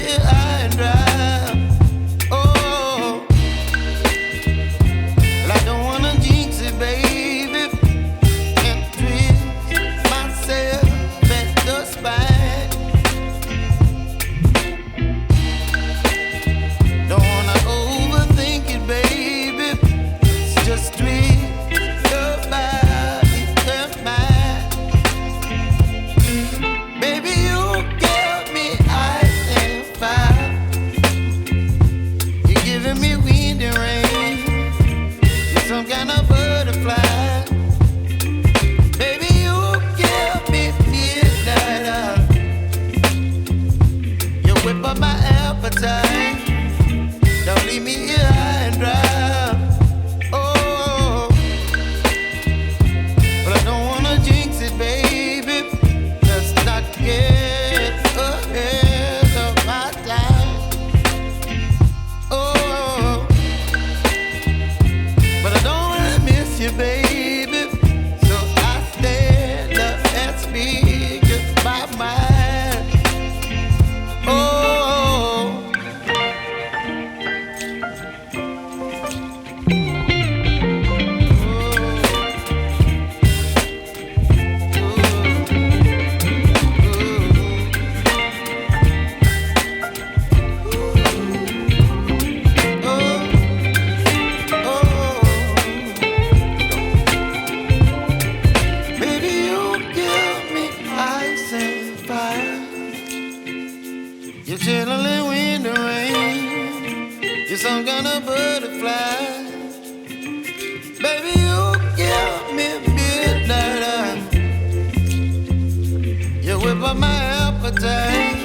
here high and dry. Oh, well, I don't wanna jinx it, baby, and twist myself at the spine. Don't wanna overthink it, baby. It's just twist your body and mine. Baby, you give me ice and fire. You're giving me wind and rain. You're some kind of butterfly. Baby, you give me midnight. You whip up my appetite. Don't leave me here high and dry. Oh, but I don't wanna jinx it, baby. Let's not get ahead of my time. Oh, but I don't wanna miss you, baby. So I stand up and speak my mind. Oh. Baby, you give me ice and fire. You're chilling wind and rain. You're some kind of butterfly. Baby, you give me midnight. You whip up my appetite.